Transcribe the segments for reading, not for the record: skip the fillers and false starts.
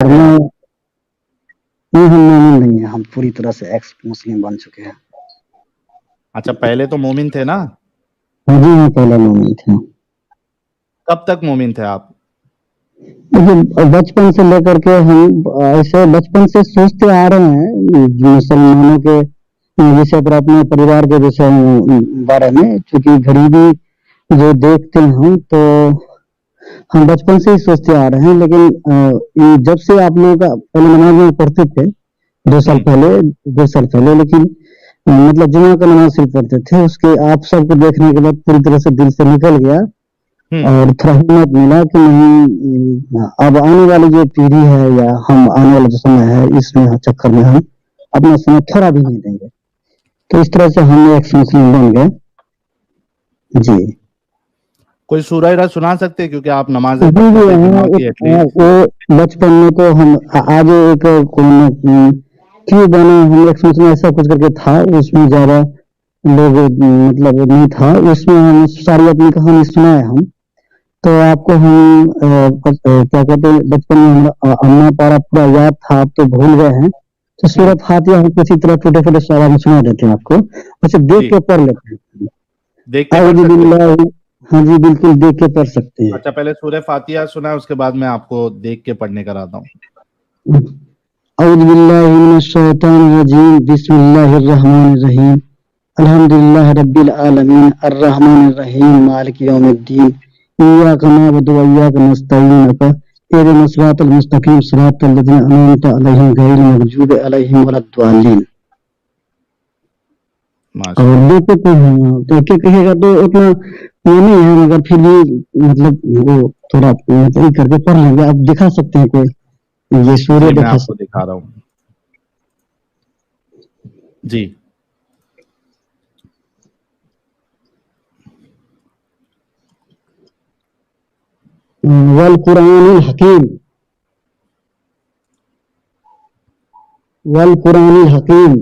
और हैं आप? हम मोमिन नहीं है, हम पूरी तरह से एक्स मुस्लिम बन चुके हैं। अच्छा, पहले तो मोमिन थे ना? हाँ जी, हाँ पहले मोमिन थे। कब तक मोमिन थे आप? देखिए बचपन से लेकर के हम ऐसे बचपन से सोचते आ रहे हैं मुसलमानों के विषय पर, अपने परिवार के विषय बारे में, क्योंकि गरीबी जो देखते हैं हम, तो हम बचपन से ही सोचते आ रहे हैं। लेकिन जब से आप लोगों का पहले नमाज में पढ़ते थे 2 साल पहले, 2 साल पहले, लेकिन मतलब जुमा का नमाज सिर्फ पढ़ते थे, उसके आप सबको देखने के बाद पूरी तरह से दिल से निकल गया और थोड़ा हिम्मत मिला कि नहीं, अब आने वाली जो पीढ़ी है या हम आने वाला जो समय है, इसमें चक्कर में हम अपना समय थोड़ा भी नहीं देंगे। तो इस तरह से हम एक मुस्लिम बन गए जी। कोई सूरह इरा सुना सकते हैं, क्योंकि आप नमाजें जी पढ़ते जी थे हाँ, जुमा की एटलीस्ट? वो बचपन में तो हम आज एक क्यों बना हम एक मुस्लिम ऐसा कुछ करके था, उसमें ज्यादा लोग मतलब नहीं था, उसमें हम सारी अपनी कहानी सुनाए हम। तो आपको हम क्या कहते हैं, बचपन में हमारा अम्मा पारा पूरा याद था, आप तो भूल गए हैं। तो सूरत फातिहा हम किसी तरह छोटे छोटे सवाल में सुना देते हैं आपको, अच्छा देख जी, के पढ़ लेते हैं। देख के पढ़ औज़ु सकते हैं? बिल्लाह, हाँ जी बिल्कुल देख के पढ़ सकते हैं। अच्छा, पहले सूरह फातिहा सुना, उसके बाद मैं आपको देख के पढ़ने कराता हूँ। औज़ु बिल्लाहि मिनश शैतानिर रजीम, बिस्मिल्लाहिर रहमानिर रहीम, अल्हम्दुलिल्लाहि रब्बिल आलमीन, अर्रहमानिर रहीम, मालिकि यौमिद्दीन, इय्याका नअबुदु व इय्याका नस्तईन, इहदिनस सिरातल मुस्तकीम, सिरातल लज़ीना अनअमता अलैहिम गैरिल मग़ज़ूबि अलैहिम वलद्दालिन। और देखे तो क्या कहेगा, तो उतना वो नहीं है, मगर फिर भी मतलब वो थोड़ा मतलब करके पढ़ लेंगे। आप दिखा सकते हैं कोई ये सूर्य जी, मैं दिखा आपको सकते दिखा रहा हूँ। जी, वल कुरानिल हकीम, वल कुरानिल हकीम।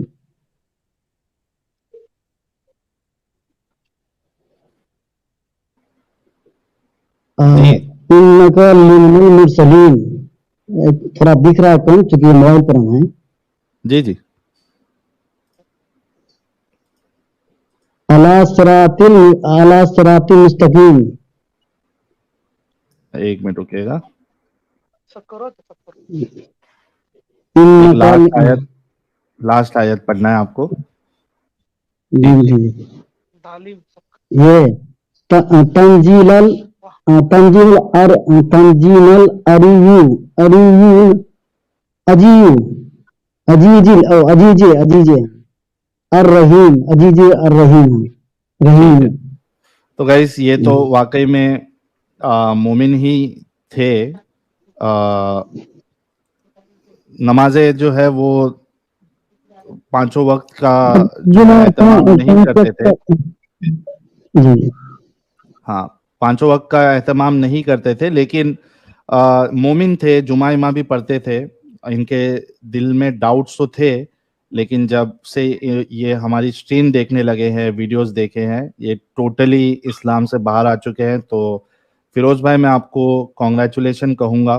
जी, इन्नका लिमिनल मुरसलीन। थोड़ा दिख रहा है कम, क्योंकि मोबाइल पर हम हैं। जी, जी। अला सिरातिल मुस्तकीम। एक मिनट रुकिएगा। एक इन्नका लास्ट आयत पढ़ना है आपको। जी जी ये तंजीलल तंजील अर तंजीलल अरियू अरियू अजीयू अजीजिल ओ अजीजे अजीजे अर रहीम, अजीजे अर रहीम ठीक है। रहीम। तो गाइस, ये तो वाकई में मोमिन ही थे। नमाजें जो है वो 5 वक्त का जो है एहतमाम नहीं करते थे। जी हाँ, 5 वक्त का एहतमाम नहीं करते थे, लेकिन मोमिन थे, जुमा इमा भी पढ़ते थे। इनके दिल में डाउट्स तो थे, लेकिन जब से ये हमारी स्ट्रीम देखने लगे हैं, वीडियोस देखे हैं, ये टोटली इस्लाम से बाहर आ चुके हैं। तो फिरोज भाई, मैं आपको कॉन्ग्रेचुलेशन कहूँगा,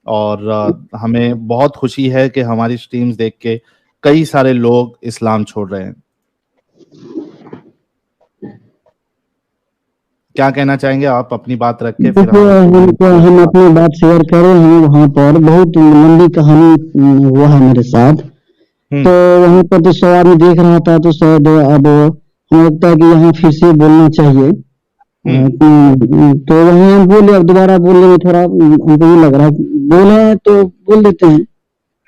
और हमें बहुत खुशी है कि हमारी स्ट्रीम्स देख के कई सारे लोग इस्लाम छोड़ रहे हैं। क्या कहना चाहेंगे आप? अपनी बात रख के फिर हम अपनी बात शेयर करें हैं। वहाँ पर बहुत लंबी कहानी हुआ है मेरे साथ। तो वहाँ पर तो 100 आदमी देख रहा था, तो शायद अब हमें लगता है कि यहाँ फिर से बोलना चाहिए। तो वहीं हम बोले, अब दोबारा बोलने में थोड़ा हमको ये लग रहा है, बोले तो बोल देते हैं।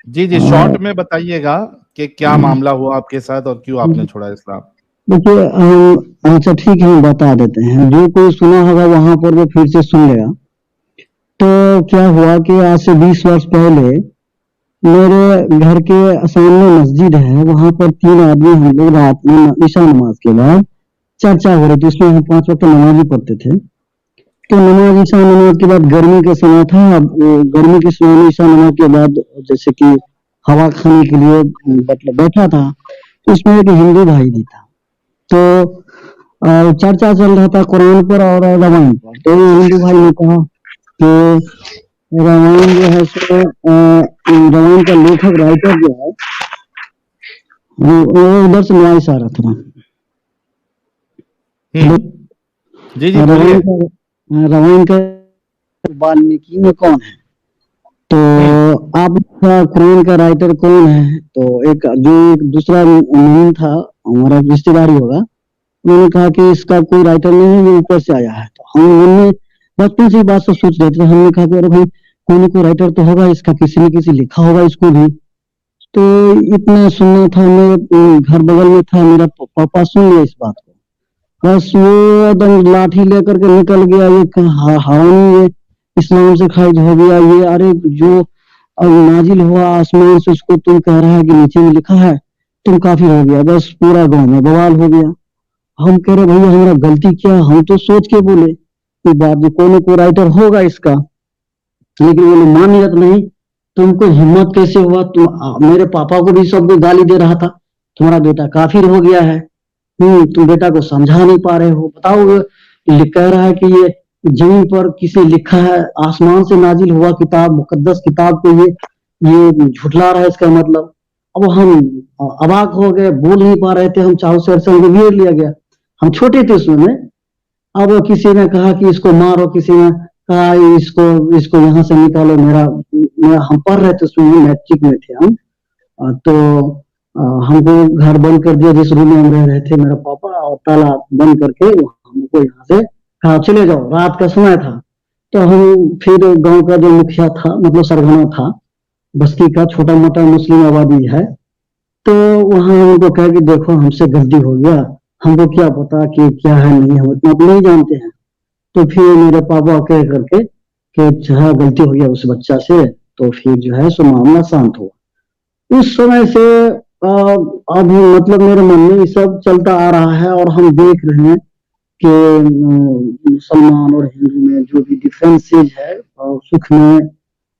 जी जी, शॉर्ट में बताइएगा कि क्या मामला हुआ आपके साथ और क्यों आपने छोड़ा इस्लाम। देखिए अच्छा ठीक है, हम बता देते हैं। जो कोई सुना होगा वहां पर वो फिर से सुन लेगा। तो क्या हुआ कि आज से 20 वर्ष पहले मेरे घर के सामने मस्जिद है, वहां पर 3 आदमी हम लोग रात में ईशा नमाज के बाद चर्चा हो रही थी, उसमें हम 5 वक्त नमाज ही पढ़ते थे। तो नमाज ईशा नमाज के बाद गर्मी का समय था, गर्मी के समय में ईशा नमाज के बाद जैसे कि हवा खाने के लिए मतलब बैठा था, तो उसमें एक हिंदू भाई भी था। तो चर्चा चल रहा था कुरान पर और रामायण पर। तो हिंदू भाई ने कहा कि रामायण जो है सो रामायण का लेखक राइटर जो है वो उधर से न्याय से आ रहा था। जी जी बोलिए। रामायण का वाल्मीकि में कौन है? तो आपका कुरान का राइटर कौन है? तो एक दूसरा नहीं था, हमारा रिश्तेदार ही होगा, उन्होंने कहा कि इसका कोई राइटर नहीं है, ये ऊपर से आया है। तो हमने बचपन से बात से सोच रहे थे, हमने कहा कि अरे भाई कोई ना कोई राइटर तो होगा इसका, किसी न किसी लिखा होगा इसको भी। तो इतना सुनना था, मेरे घर बगल में था, मेरा पापा सुन लिया इस बात को, बस वो एकदम लाठी लेकर के निकल गया, ये हारानी, ये इस्लाम से खारिज हो गया, ये अरे जो अब नाजिल हुआ आसमान से उसको तुम कह रहा है कि नीचे में लिखा है, तुम काफिर हो गया। बस पूरा गांव में बवाल हो गया। हम कह रहे भैया हमारा गलती क्या, हम तो सोच के बोले कि बात जो कोई ना कोई राइटर होगा इसका, लेकिन वो मान्यत नहीं। तुमको हिम्मत कैसे हुआ? मेरे पापा को भी सबको गाली दे रहा था, तुम्हारा बेटा काफिर हो गया है, तुम बेटा को समझा नहीं पा रहे हो, बताओ। कह रहा है कि ये जमीन पर किसी लिखा है, आसमान से नाजिल हुआ किताब, मुकद्दस किताब को ये झुठला रहा है, इसका मतलब। अब हम अवाक हो गए, बोल नहीं पा रहे थे, हम चारों से हमको घेर लिया गया, हम छोटे थे उसमें। अब किसी ने कहा कि इसको मारो, किसी ने कहा इसको यहाँ से निकालो। मेरा हम पढ़ रहे थे उसमें, मैट्रिक में थे हम। तो हमको घर बंद कर दिया, जिस रूम में हम रह रहे थे, मेरा पापा, और ताला बंद करके हमको यहाँ से कहा चले जाओ, रात का समय था। तो हम फिर गांव का जो मुखिया था, मतलब सरगना था, बस्ती का छोटा मोटा मुस्लिम आबादी है, तो वहां हमको कहा कि देखो हमसे गलती हो गया, हमको क्या पता कि क्या है नहीं, हम इतना तो नहीं जानते हैं। तो फिर मेरे पापा कह करके कि हाँ गलती हो गया उस बच्चा से, तो फिर जो है सो मामला शांत हुआ। उस समय से अभी मतलब मेरे मन में ये सब चलता आ रहा है, और हम देख रहे हैं कि मुसलमान और हिंदू में जो भी डिफरेंसेज है, सुख में,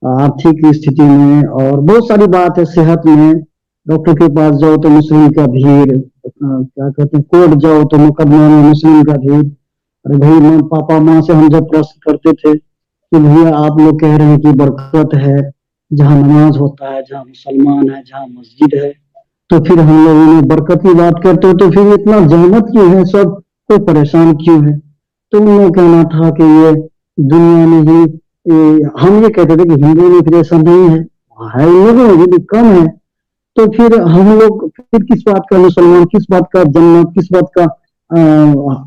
आर्थिक स्थिति में, और बहुत सारी बात है, सेहत में, डॉक्टर के पास जाओ तो मुस्लिम का भीड़, क्या कहते हैं, कोर्ट जाओ तो मुकदमा में मुस्लिम का भीड़। अरे भाई पापा माँ से हम जब प्रश्न करते थे कि भैया आप लोग कह रहे हैं कि बरकत है जहाँ नमाज होता है, जहाँ मुसलमान है, जहाँ मस्जिद है, तो फिर हम लोगों ने बरकत की बात करते हो तो फिर इतना जहमत क्यों है, सब कोई परेशान क्यों है? तो उन्होंने कहना था कि ये दुनिया में ही हम ये कहते थे कि हिंदू में फिर ऐसा नहीं है, इन लोगों में भी कम है। तो फिर हम लोग फिर किस बात का मुसलमान, किस बात का जन्नत, किस बात का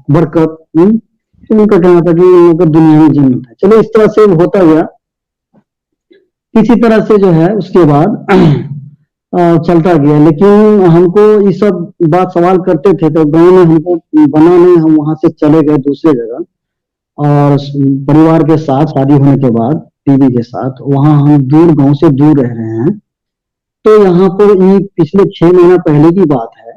बरकत? तो उनका कहना था कि इन लोगों का दुनिया में जन्नत है। चलो इस तरह से होता गया। इसी तरह से जो है उसके बाद चलता गया, लेकिन हमको ये सब बात सवाल करते थे, तो गांव में हमको बना नहीं, हम वहां से चले गए दूसरे जगह, और परिवार के साथ शादी होने के बाद बीवी के साथ वहां हम दूर, गांव से दूर रह रहे हैं। तो यहाँ पर ये पिछले 6 महीना पहले की बात है,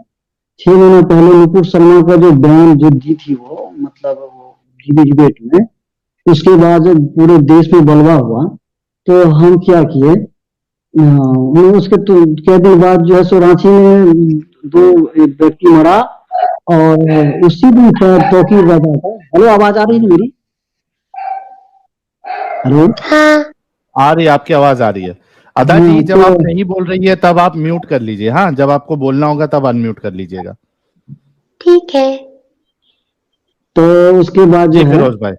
6 महीना पहले नुपुर शर्मा का जो बयान जो दी थी, वो मतलब वो डिबेट में, उसके बाद जब पूरे देश में बलवा हुआ, तो हम क्या किए, उसके तो क्या दिन बाद जो है सो रांची में 2 व्यक्ति मरा, और उसी दिन तौकीर रजा था। हेलो, आवाज आ रही है मेरी? हेलो, हाँ आ रही है, आपकी आवाज आ रही है। अदा जी जब आप नहीं बोल रही है तब आप म्यूट कर लीजिए, हाँ, जब आपको बोलना होगा तब अनम्यूट कर लीजिएगा। ठीक है। तो उसके बाद जो है फिरोज भाई,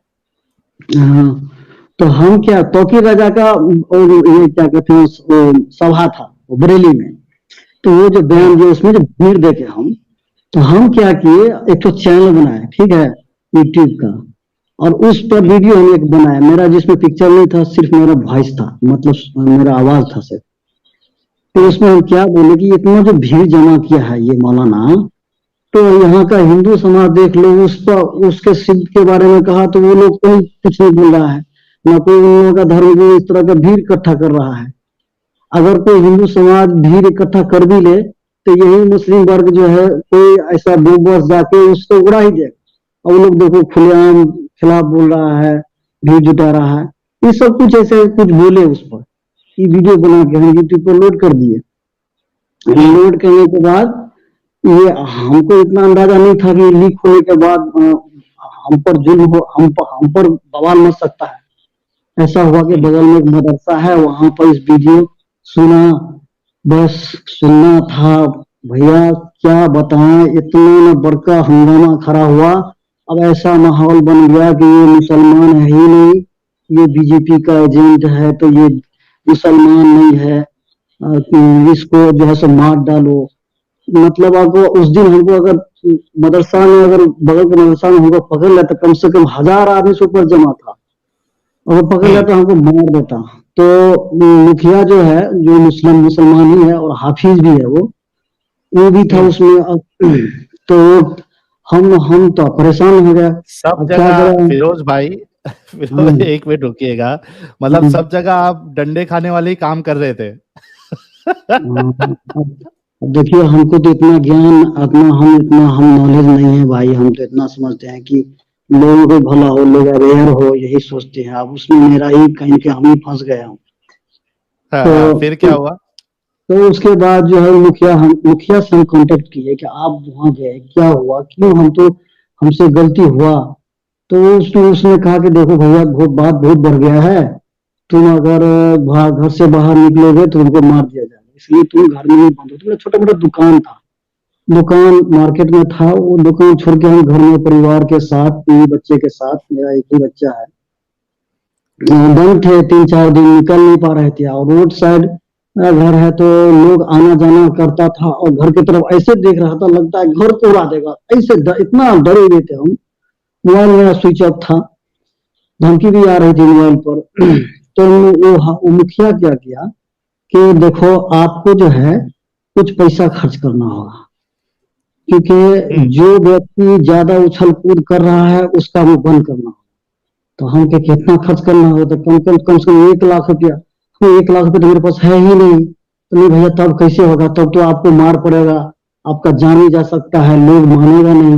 हाँ, तो हम क्या, तौकीर रजा का ये क्या कहते हैं सभा था बरेली में, तो वो जो बयान दिया उसमें जो भीड़ देखे हम क्या किए, एक तो चैनल बनाए, ठीक है, यूट्यूब का, और उस पर वीडियो हम एक बनाया मेरा, जिसमें पिक्चर नहीं था, सिर्फ मेरा वॉइस था, मतलब मेरा आवाज था सिर्फ। तो उसमें हम क्या बोले कि इतना जो भीड़ जमा किया है ये मौलाना, तो यहाँ का हिंदू समाज देख लो, उस पर उसके सिद्ध के बारे में कहा तो वो लोग कोई कुछ नहीं बोल रहा है, ना कोई उन लोगों का धर्म जो इस तरह का भीड़ इकट्ठा कर रहा है। अगर कोई हिंदू समाज भीड़ इकट्ठा कर भी ले तो यही मुस्लिम वर्ग जो है कोई ऐसा बोबस जाके उसको उड़ा ही दे, और वो लोग देखो खुलेआम खिलाफ बोल रहा है, भीड़ जुटा रहा है। ये सब कुछ ऐसे कुछ बोले उस पर, ये वीडियो बना के हम यूट्यूब पर लोड कर दिए। लोड करने के बाद ये हमको इतना अंदाजा नहीं था कि लीक होने के बाद हम पर जुल्म हो, हम पर बवाल मच सकता है। ऐसा हुआ कि बगल में एक मदरसा है, वहां पर इस वीडियो सुना, बस सुनना था भैया, क्या बताएं, इतना बड़का हंगामा खड़ा हुआ। अब ऐसा माहौल बन गया कि ये मुसलमान है ही नहीं, ये बीजेपी का एजेंट है, तो ये मुसलमान नहीं है, कि इसको जो है सो मार डालो। मतलब आपको उस दिन हमको अगर मदरसा में, अगर बगल के मदरसा में हमको पकड़ लेता, कम से कम 1000 आदमी से ऊपर जमा था, और पकड़ लेता हमको मार देता। तो मुखिया जो है, जो मुसलमान ही है और हाफिज भी है, वो भी था उसमें। तो हम तो परेशान हो गया, सब अब क्या जगह करें। फिरोज भाई, फिरोज एक मिनट रुकिएगा, मतलब सब जगह आप डंडे खाने वाले ही काम कर रहे थे। अब देखिए, हमको तो इतना ज्ञान, हम नॉलेज नहीं है भाई। हम तो इतना समझते हैं कि लोगों को भला हो, लोग अवेयर हो, यही सोचते हैं। अब उसमें मेरा ही कहीं के हम ही फंस गए हूँ। हाँ, फिर क्या तो हुआ? तो उसके बाद जो है मुखिया से हम कांटेक्ट किए कि आप वहां गए, क्या हुआ, क्यों, हम तो, हमसे गलती हुआ। तो उसने कहा कि देखो भैया, बात बहुत बढ़ गया है, तुम अगर घर से बाहर निकलोगे तो तुमको मार दिया जाएगा, इसलिए तुम घर में ही बंद हो। तो मेरा छोटा मोटा दुकान था, दुकान मार्केट में था, वो दुकान छोड़ के हम घर में परिवार के साथ, बीवी बच्चे के साथ, मेरा एक ही बच्चा है, बंद थे। 3-4 दिन निकल नहीं पा रहे थे, और रोड साइड घर है, तो लोग आना जाना करता था, और घर की तरफ ऐसे देख रहा था, लगता है घर को उड़ा देगा, ऐसे इतना डरे हुए थे हम। मोबाइल मेरा स्विच ऑफ था, धमकी भी आ रही थी मोबाइल पर। तो वो मुखिया क्या किया कि देखो, आपको जो है कुछ पैसा खर्च करना होगा, क्योंकि जो व्यक्ति ज्यादा उछल कूद कर रहा है उसका वो बंद करना होगा। तो हम क्या, कितना खर्च करना होगा, तो कम से कम 1 लाख रुपया। तो 1 लाख रुपया तो मेरे पास है ही नहीं। तो नहीं भैया, तब कैसे होगा, तब तो आपको मार पड़ेगा, आपका जान ही जा सकता है, लोग मानेगा नहीं।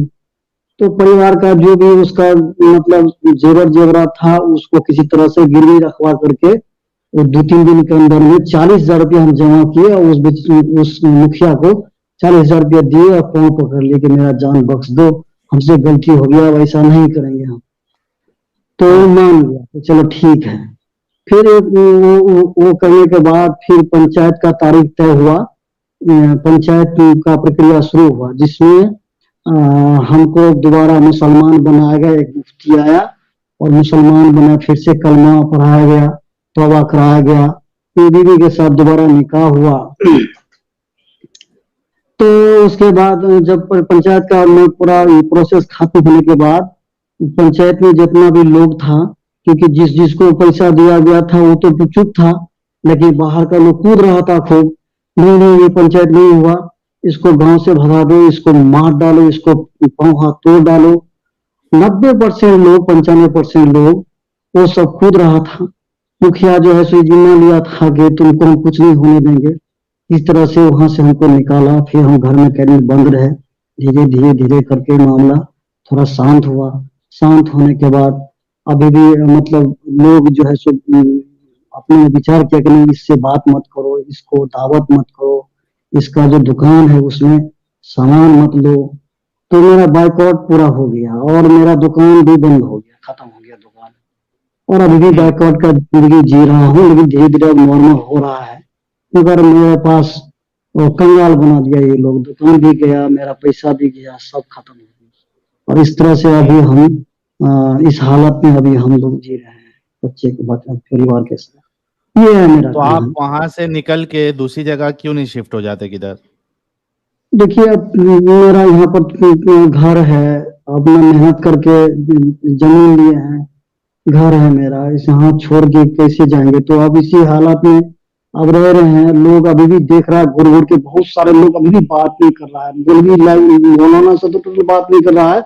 तो परिवार का जो भी उसका मतलब जेवर जेवरात था, उसको किसी तरह से गिरवी रखवा करके, वो 2-3 दिन के अंदर में 40,000 रुपया हम जमा किए, और उस मुखिया को 40,000 रुपया दिए, और पाँव पकड़ लिए कि मेरा जान बख्श दो, हमसे गलती हो गया, अब ऐसा नहीं करेंगे हम। तो वो मान गया, तो चलो ठीक है। फिर वो करने के बाद फिर पंचायत का तारीख तय हुआ, पंचायत का प्रक्रिया शुरू हुआ, जिसमें हमको दोबारा मुसलमान बनाया गया, एक मुफ्ती आया और मुसलमान बना, फिर से कलमा पढ़ाया गया, तौबा कराया गया, बीवी के साथ दोबारा निकाह हुआ। तो उसके बाद जब पंचायत का पूरा प्रोसेस खत्म होने के बाद, पंचायत में जितना भी लोग था, क्योंकि जिस जिसको पैसा दिया गया था वो तो चुप था, लेकिन बाहर का लोग कूद रहा था खूब, नहीं नहीं, ये पंचायत नहीं हुआ, इसको गांव से भगा दो, इसको मार डालो, इसको पांव हाथ तोड़ डालो। 90% लोग, 95% लोग, वो सब कूद रहा था। मुखिया जो है सो जिम्मा लिया था कि तुमको हम कुछ नहीं होने देंगे। इस तरह से वहां से हमको निकाला, फिर हम घर में कैद बंद रहे। धीरे धीरे धीरे करके मामला थोड़ा शांत हुआ। शांत होने के बाद अभी भी मतलब लोग जो है सो अपने विचार किया कि नहीं, इससे बात मत करो, इसको दावत मत करो, इसका जो दुकान है उसमें सामान मत लो। तो मेरा बाइकआउट पूरा हो गया, और मेरा दुकान भी बंद हो गया, खत्म हो गया दुकान। और अभी भी बाइकआउट का जिंदगी जी रहा हूँ, लेकिन धीरे धीरे अब नॉर्मल हो रहा है। मगर मेरे पास वो कंगाल बना दिया ये लोग, दुकान भी गया, मेरा पैसा भी गया, सब खत्म हो गया। और इस तरह से अभी हम इस हालत में अभी हम लोग जी रहे हैं, बच्चे के परिवार के साथ। ये है मेरा तो आप कहानी। वहां से निकल के दूसरी जगह क्यों नहीं शिफ्ट हो जाते किधर? देखिए, अब मेरा यहाँ पर घर है, अपना मेहनत करके जमीन लिए हैं, घर है मेरा, इस यहाँ छोड़ के कैसे जाएंगे। तो अब इसी हालात में अब रह रहे हैं। लोग अभी भी देख रहा है, घुर घुर के बहुत सारे लोग अभी भी बात नहीं कर रहा है। मौलाना से तो टोटल बात नहीं कर रहा है,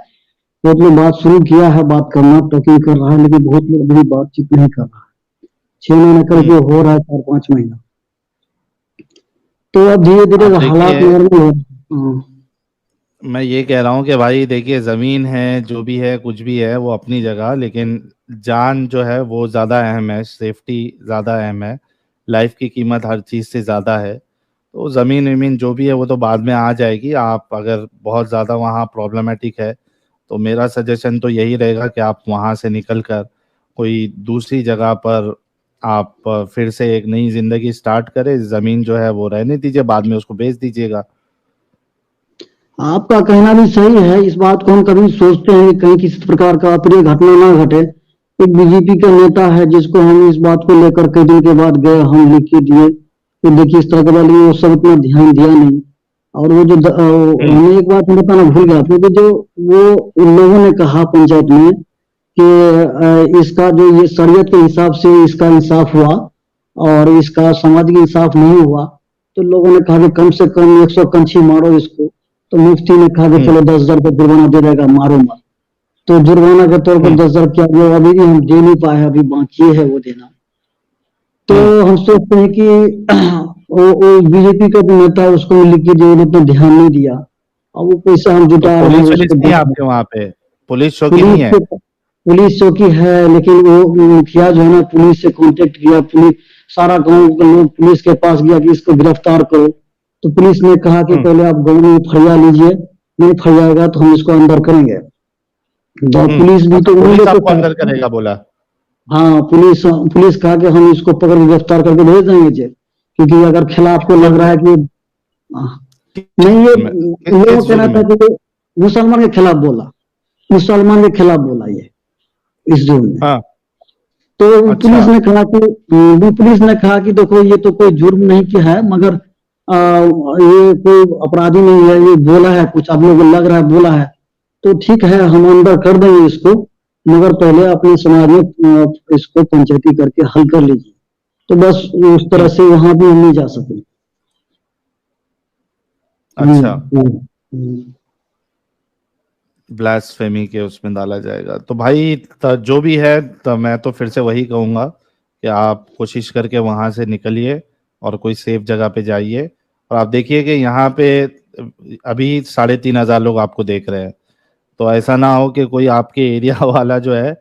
बहुत लोग बात शुरू किया है, बात करना टॉकिंग कर रहा है, लेकिन बहुत लोग अभी भी बातचीत नहीं कर रहा है। 6 महीने करके हो रहा है, 4-5 महीना। तो अब धीरे धीरे आप हालात देखिए, नॉर्मल हो रहे हैं। मैं ये कह रहा हूँ कि भाई देखिए, जमीन है, जो भी है, कुछ भी है, वो अपनी जगह, लेकिन जान जो है वो ज्यादा अहम है, सेफ्टी ज्यादा अहम है, लाइफ की कीमत हर चीज से ज्यादा है। तो जमीन वमीन जो भी है वो तो बाद में आ जाएगी। आप अगर बहुत ज्यादा वहाँ प्रॉब्लमेटिक है तो मेरा सजेशन तो यही रहेगा कि आप वहाँ से निकल कर कोई दूसरी जगह पर आप फिर से एक नई जिंदगी स्टार्ट करें, जमीन जो है वो रहने दीजिए, बाद में उसको बेच दीजिएगा। आपका कहना भी सही है। इस बात को हम कभी सोचते हैं कि कहीं किसी प्रकार का अप्रिय घटना ना घटे। एक बीजेपी का नेता है जिसको हम इस बात को लेकर कई दिन के बाद गए, हम लिख के दिए कि देखिए इस तरह के वाली, वो सब इतना ध्यान दिया नहीं। और वो जो हमने एक बात बताना भूल गया, क्योंकि जो वो उन लोगों ने कहा पंचायत में कि इसका जो ये शरीयत के हिसाब से इसका इंसाफ हुआ और इसका सामाजिक इंसाफ नहीं हुआ, तो लोगों ने कहा कि कम से कम 100 कंछी मारो इसको। तो मुफ्ती ने कहा कि चलो 10,000 का जुर्माना दे देगा, मारो मत। तो जुर्माना के तौर पर 10,000 क्या, वो अभी भी हम दे नहीं पाए, अभी बाकी है वो देना। तो हम सोचते हैं कि वो बीजेपी का जो नेता है उसको लिख के जो उतना ध्यान नहीं दिया, और वो पैसा हम जुटा रहे हैं पुलिस उसको नहीं है आपके वहां पे? पुलिस चौकी नहीं है? पुलिस चौकी है, लेकिन वो मुखिया जो है ना, पुलिस से कांटेक्ट किया, पुलिस सारा गांव के लोग पुलिस के पास गया कि इसको गिरफ्तार करो। तो पुलिस ने कहा कि पहले आप गांव में फरिया लीजिए, नहीं फरियाएगा तो हम इसको अंदर करेंगे। तो पुलिस भी तो पुलिस आपको अंदर करेगा बोला? हाँ, पुलिस कहा कि हम इसको पकड़ के गिरफ्तार करके भेज देंगे जे, क्योंकि अगर खिलाफ को लग रहा है कि नहीं, ये कहना था कि मुसलमान के खिलाफ बोला, मुसलमान के खिलाफ बोला ये इस जुर्म में। हाँ। तो अच्छा। पुलिस ने कहा कि देखो ये तो कोई जुर्म नहीं किया है, मगर ये कोई अपराधी नहीं है, ये बोला है कुछ, आप लोगों को लग रहा है बोला है, तो ठीक है हम अंदर कर देंगे इसको, मगर पहले अपने समाज में इसको पंचायती करके हल कर लीजिए। तो बस उस तरह से वहां भी हम नहीं जा सके। अच्छा, ब्लास्फेमी के उसमें डाला जाएगा। तो भाई जो भी है, तो मैं तो फिर से वही कहूंगा कि आप कोशिश करके वहां से निकलिए और कोई सेफ जगह पे जाइए। और आप देखिए कि यहाँ पे अभी 3,500 लोग आपको देख रहे हैं, तो ऐसा ना हो कि कोई आपके एरिया वाला जो है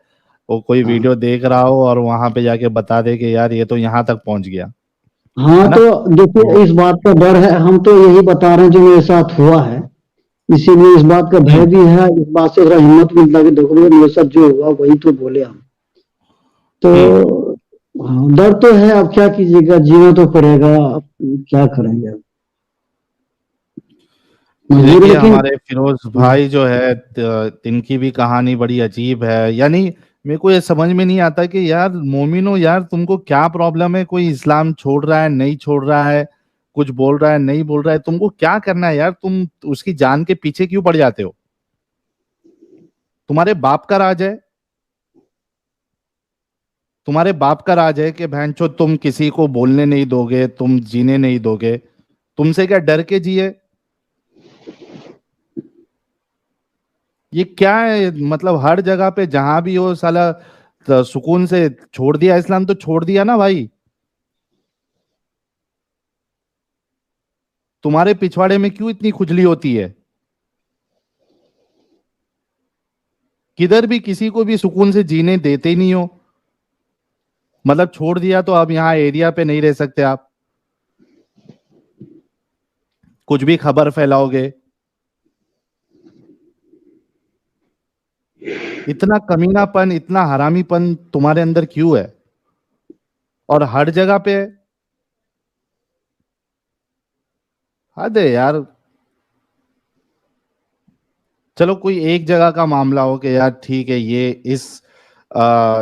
वो कोई वीडियो देख रहा हो और वहां पे जाके बता दे कि यार ये तो यहाँ तक पहुंच गया। हाँ, तो देखिए इस बात का डर है, हम तो यही बता रहे हैं जो मेरे साथ हुआ है, इसीलिए इस बात का भय भी है। इस बात से थोड़ा हिम्मत मिलता है कि देखो मेरे साथ जो हुआ वही तो बोले हम। तो डर तो है, अब क्या कीजिएगा, जीना तो पड़ेगा, अब क्या करेंगे अब। देखिए हमारे फिरोज भाई जो है, इनकी भी कहानी बड़ी अजीब है। यानी मेरे को ये समझ में नहीं आता कि यार मोमिनो, यार तुमको क्या प्रॉब्लम है? कोई इस्लाम छोड़ रहा है, नहीं छोड़ रहा है, कुछ बोल रहा है, नहीं बोल रहा है, तुमको क्या करना है यार? तुम उसकी जान के पीछे क्यों पड़ जाते हो? तुम्हारे बाप का राज है, तुम्हारे बाप का राज है कि बहनचोद तुम किसी को बोलने नहीं दोगे, तुम जीने नहीं दोगे। तुमसे क्या डर के जिए? ये क्या है? मतलब हर जगह पे जहां भी हो साला सुकून से छोड़ दिया इस्लाम, तो छोड़ दिया ना भाई। तुम्हारे पिछवाड़े में क्यों इतनी खुजली होती है? किधर भी किसी को भी सुकून से जीने देते ही नहीं हो। मतलब छोड़ दिया तो अब यहाँ एरिया पे नहीं रह सकते आप, कुछ भी खबर फैलाओगे। इतना कमीनापन, इतना हरामीपन तुम्हारे अंदर क्यों है? और हर जगह पे है। हद है यार। चलो कोई एक जगह का मामला हो कि यार ठीक है, ये इस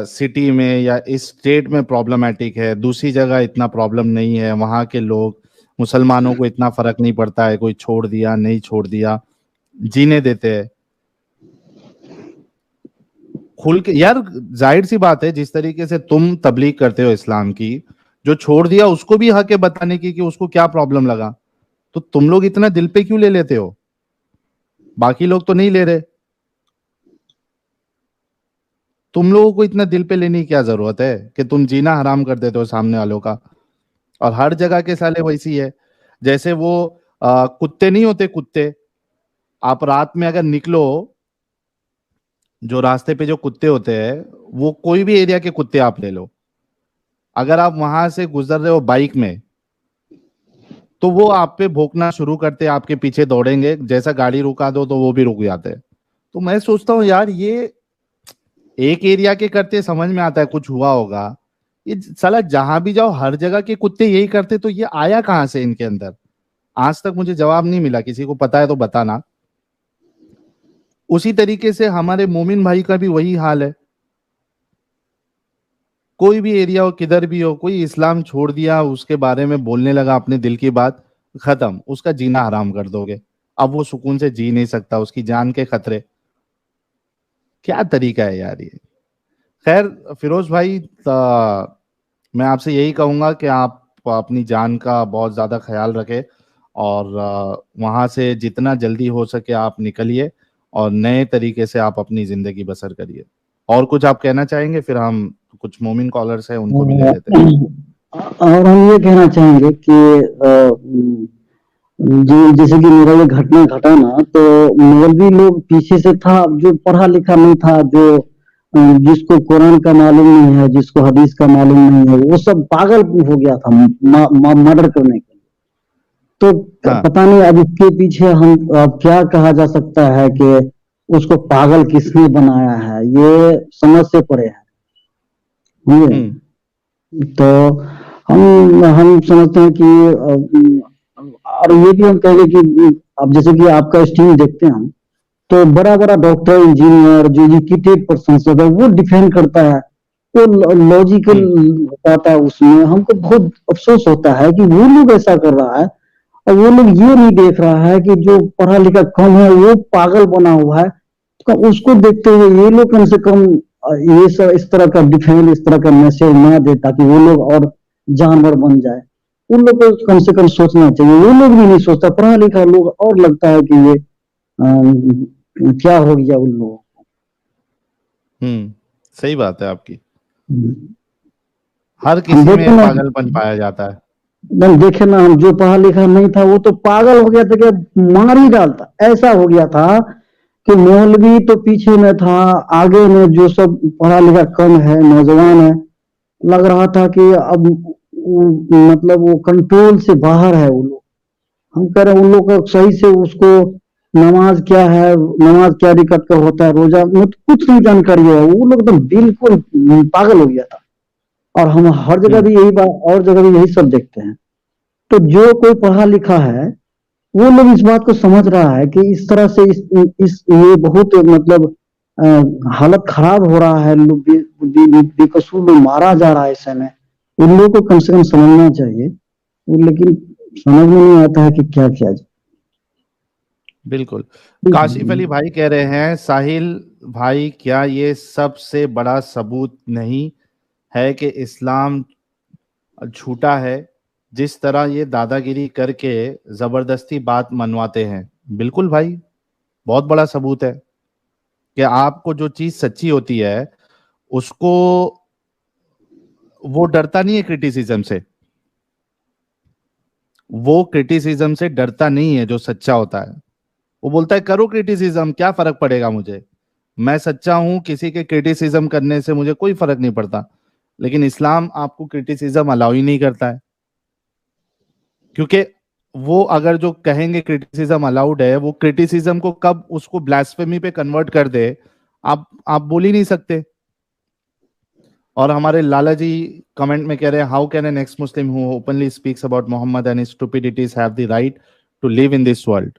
सिटी में या इस स्टेट में प्रॉब्लमेटिक है, दूसरी जगह इतना प्रॉब्लम नहीं है, वहां के लोग मुसलमानों को इतना फर्क नहीं पड़ता है, कोई छोड़ दिया नहीं छोड़ दिया, जीने देते हैं खुल के। यार जाहिर सी बात है, जिस तरीके से तुम तबलीग करते हो इस्लाम की, जो छोड़ दिया उसको भी हक है बताने की कि उसको क्या प्रॉब्लम लगा। तो तुम लोग इतना दिल पे क्यों ले लेते हो? बाकी लोग तो नहीं ले रहे, तुम लोगों को इतना दिल पे लेने की क्या जरूरत है कि तुम जीना हराम कर देते हो सामने वालों का। और हर जगह के साले वैसी है। जैसे वो कुत्ते नहीं होते, कुत्ते, आप रात में अगर निकलो, जो रास्ते पे जो कुत्ते होते हैं, वो कोई भी एरिया के कुत्ते आप ले लो, अगर आप वहां से गुजर रहे हो बाइक में, तो वो आप पे भौंकना शुरू करते, आपके पीछे दौड़ेंगे, जैसा गाड़ी रुका दो तो वो भी रुक जाते हैं। तो मैं सोचता हूँ यार, ये एक एरिया के करते समझ में आता है कुछ हुआ होगा, ये साला जहां भी जाओ हर जगह के कुत्ते यही करते, तो ये आया कहां से इनके अंदर? आज तक मुझे जवाब नहीं मिला, किसी को पता है तो बताना। उसी तरीके से हमारे मोमिन भाई का भी वही हाल है। कोई भी एरिया हो, किधर भी हो, कोई इस्लाम छोड़ दिया, उसके बारे में बोलने लगा अपने दिल की बात, खत्म, उसका जीना हराम कर दोगे। अब वो सुकून से जी नहीं सकता, उसकी जान के खतरे। क्या तरीका है यार ये। खैर फिरोज भाई, मैं आपसे यही कहूंगा कि आप अपनी जान का बहुत ज्यादा ख्याल रखें, और वहां से जितना जल्दी हो सके आप निकलिए, और नए तरीके से आप अपनी जिंदगी बसर करिए। और कुछ आप कहना चाहेंगे? फिर हम कुछ मोमिन कॉलर्स हैं उनको भी ले लेते हैं। और हम ये कहना चाहेंगे कि जो जैसे कि मेरा ये घटना घटा ना, तो मौलवी लोग पीछे से था, जो पढ़ा लिखा नहीं था, जो जिसको कुरान का मालूम नहीं है, जिसको हदीस का मालूम नहीं है, वो सब पागल हो गया था मर्डर करने के लिए। तो हाँ। पता नहीं अब इसके पीछे हम क्या कहा जा सकता है कि उसको पागल किसने बनाया है, ये समझ से परे है। तो हम समझते हैं कि और ये भी हम कहेंगे कि अब जैसे कि आपका स्ट्रीम देखते हैं हम, तो बड़ा बड़ा डॉक्टर, इंजीनियर, जो एजुकेटेड पर्सन सब है, वो डिफेंड करता है, वो लॉजिकल बताता है। उसमें हमको बहुत अफसोस होता है कि वो लोग ऐसा कर रहा है, और वो लोग ये नहीं देख रहा है कि जो पढ़ा लिखा कम है वो पागल बना हुआ है। तो उसको देखते हुए ये लोग कम से कम ये सब इस तरह का डिफेंड, इस तरह का मैसेज ना दे, ताकि वो लोग और जानवर बन जाए। उन लोग को कम से कम सोचना चाहिए। वो लोग भी नहीं सोचता, पढ़ा लिखा लोग, और लगता है कि ये क्या हो गया उन लोगों को। सही बात है आपकी। हम्म। हर हम किसी देखे में ना, पागलपन पाया जाता है। देखे ना, हम जो पढ़ा लिखा नहीं था वो तो पागल हो गया था कि मार ही डालता। ऐसा हो गया था कि मौलवी तो पीछे में था, आगे में जो सब पढ़ा लिखा कम है, नौजवान है, लग रहा था कि अब मतलब वो कंट्रोल से बाहर है वो लोग। हम कह रहे हैं उन लोग का सही से उसको नमाज क्या है, नमाज क्या रिकत का होता है, रोजा, मतलब कुछ नहीं जानकारी है। वो लोग तो बिल्कुल पागल हो गया था। और हम हर जगह भी यही बात, और जगह भी यही सब देखते हैं। तो जो कोई पढ़ा लिखा है, वो लोग इस बात को समझ रहा है कि इस तरह से इस ये बहुत मतलब हालत खराब हो रहा है, लोग बेकसूर लोग मारा जा रहा है इस समय। उन लोगों को कम से कम समझना चाहिए, लेकिन समझ में नहीं आता है कि क्या किया जाए। बिल्कुल। काशिफ अली भाई कह रहे हैं, साहिल भाई क्या ये सबसे बड़ा सबूत नहीं है कि इस्लाम झूठा है? जिस तरह ये दादागिरी करके जबरदस्ती बात मनवाते हैं। बिल्कुल भाई, बहुत बड़ा सबूत है कि आपको जो चीज सच्ची होती है उसको, वो डरता नहीं है क्रिटिसिज्म से। वो क्रिटिसिज्म से डरता नहीं है जो सच्चा होता है। वो बोलता है करो क्रिटिसिज्म, क्या फर्क पड़ेगा मुझे, मैं सच्चा हूं, किसी के क्रिटिसिज्म करने से मुझे कोई फर्क नहीं पड़ता। लेकिन इस्लाम आपको क्रिटिसिज्म अलाउ ही नहीं करता है, क्योंकि वो अगर जो कहेंगे क्रिटिसिज्म अलाउड है, वो क्रिटिसिज्म को कब उसको ब्लास्फेमी पे कन्वर्ट कर दे, आप बोल ही नहीं सकते। और हमारे लाला जी कमेंट में कह रहे हैं, how can an ex Muslim who openly speaks about Muhammad and his stupidities have the right to live in this world.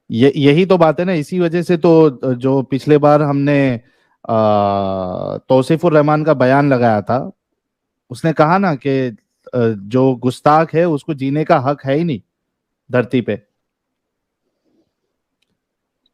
यही तो बात है ना। इसी वजह से तो जो पिछले बार हमने तौसीफुर रहमान का बयान लगाया था, उसने कहा ना कि जो गुस्ताख है उसको जीने का हक है ही नहीं धरती पे।